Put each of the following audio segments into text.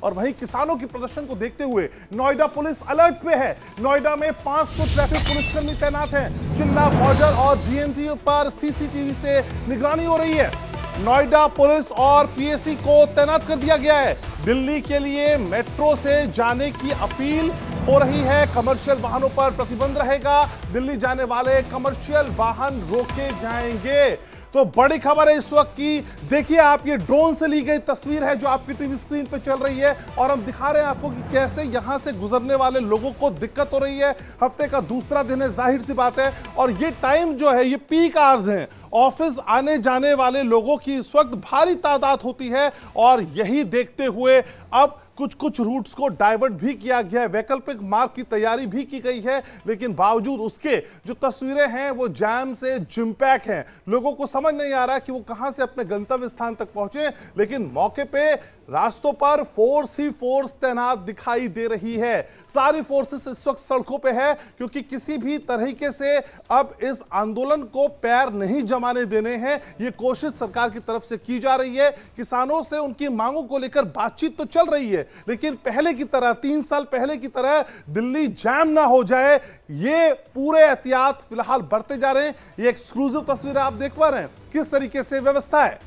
और वहीं किसानों की प्रदर्शन को देखते हुए नोएडा पुलिस अलर्ट पे है। नोएडा में 500 ट्रैफिक पुलिसकर्मी तैनात हैं। चिल्ला बॉर्डर और जीएनटी पर सीसीटीवी से निगरानी हो रही है। नोएडा पुलिस और पीएसी को तैनात कर दिया गया है। दिल्ली के लिए मेट्रो से जाने की अपील हो रही है। कमर्शियल वाहनों पर प्रतिबंध रहेगा। दिल्ली जाने वाले कमर्शियल वाहन रोके जाएंगे। तो बड़ी खबर है इस वक्त की, देखिए आप, ये ड्रोन से ली गई तस्वीर है जो आपकी टीवी स्क्रीन पे चल रही है और हम दिखा रहे हैं आपको कि कैसे यहां से गुजरने वाले लोगों को दिक्कत हो रही है। हफ्ते का दूसरा दिन है, जाहिर सी बात है, और ये टाइम जो है ये पीक आवर्स हैं। ऑफिस आने जाने वाले लोगों की इस वक्त भारी तादाद होती है और यही देखते हुए अब कुछ रूट्स को डाइवर्ट भी किया गया है। वैकल्पिक मार्ग की तैयारी भी की गई है, लेकिन बावजूद उसके जो तस्वीरें हैं वो जैम से जिम्पैक हैं। लोगों को समझ नहीं आ रहा कि वो कहां से अपने गंतव्य स्थान तक पहुंचे, लेकिन मौके पे रास्तों पर फोर्स ही फोर्स तैनात दिखाई दे रही है। सारी फोर्सेस इस वक्त सड़कों पे है, क्योंकि किसी भी तरीके से अब इस आंदोलन को पैर नहीं जमाने देने हैं। ये कोशिश सरकार की तरफ से की जा रही है। किसानों से उनकी मांगों को लेकर बातचीत तो चल रही है, लेकिन पहले की तरह, 3 साल पहले की तरह दिल्ली जैम ना हो जाए, ये पूरे एहतियात फिलहाल बरते जा रहे हैं। ये एक्सक्लूसिव तस्वीर आप देख पा रहे हैं किस तरीके से व्यवस्था है।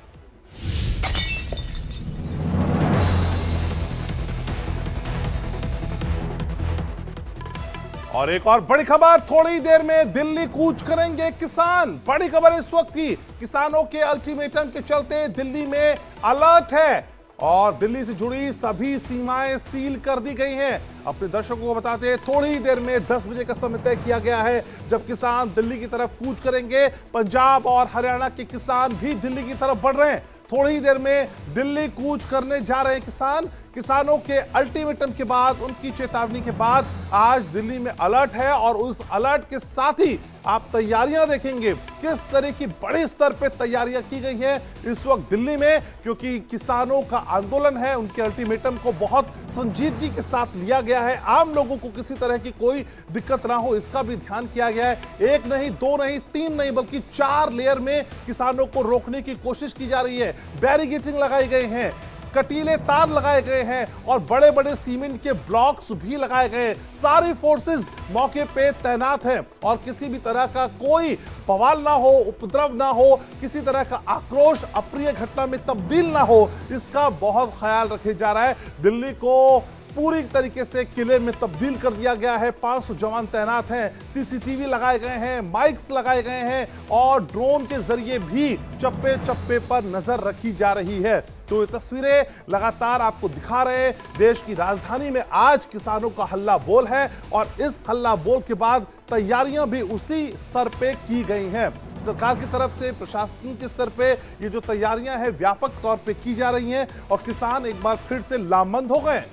और एक और बड़ी खबर, थोड़ी देर में दिल्ली कूच करेंगे किसान। बड़ी खबर इस वक्त की, किसानों के अल्टीमेटम के चलते दिल्ली में अलर्ट है और दिल्ली से जुड़ी सभी सीमाएं सील कर दी गई हैं। अपने दर्शकों को बताते हैं, थोड़ी देर में 10 बजे का समय तय किया गया है जब किसान दिल्ली की तरफ कूच करेंगे। पंजाब और हरियाणा के किसान भी दिल्ली की तरफ बढ़ रहे हैं। थोड़ी देर में दिल्ली कूच करने जा रहे हैं किसान। किसानों के अल्टीमेटम के बाद, उनकी चेतावनी के बाद आज दिल्ली में अलर्ट है और उस अलर्ट के साथ ही आप तैयारियां देखेंगे, किस तरह की बड़े स्तर पे तैयारियां की गई है इस वक्त दिल्ली में, क्योंकि किसानों का आंदोलन है। उनके अल्टीमेटम को बहुत संजीदगी के साथ लिया गया है। आम लोगों को किसी तरह की कोई दिक्कत ना हो, इसका भी ध्यान किया गया है। 1 नहीं, 2 नहीं, 3 नहीं, बल्कि 4 लेयर में किसानों को रोकने की कोशिश की जा रही है। बैरिकेडिंग लगाई गई है, कटीले तार लगाए गए हैं और बड़े बड़े सीमेंट के ब्लॉक्स भी लगाए गए। सारी फोर्सेस मौके पे तैनात हैं और किसी भी तरह का कोई बवाल ना हो, उपद्रव ना हो, किसी तरह का आक्रोश अप्रिय घटना में तब्दील ना हो, इसका बहुत ख्याल रखे जा रहा है। दिल्ली को पूरी तरीके से किले में तब्दील कर दिया गया है। 500 जवान तैनात हैं, सीसीटीवी लगाए गए हैं, माइक्स लगाए गए हैं और ड्रोन के जरिए भी चप्पे चप्पे पर नजर रखी जा रही है। तो ये तस्वीरें लगातार आपको दिखा रहे हैं। देश की राजधानी में आज किसानों का हल्ला बोल है और इस हल्ला बोल के बाद तैयारियां भी उसी स्तर पे की गई हैं। सरकार की तरफ से, प्रशासन के स्तर पे ये जो तैयारियां हैं व्यापक तौर पे की जा रही हैं और किसान एक बार फिर से लामबंद हो गए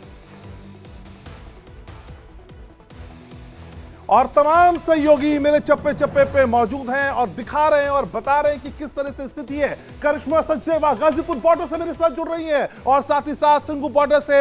और तमाम सहयोगी मेरे चप्पे चप्पे पे मौजूद हैं और दिखा रहे हैं और बता रहे हैं कि किस तरह से स्थिति है। करिश्मा सचदेवा गाजीपुर बॉर्डर से मेरे साथ जुड़ रही हैं और साथ ही साथ सिंघू बॉर्डर से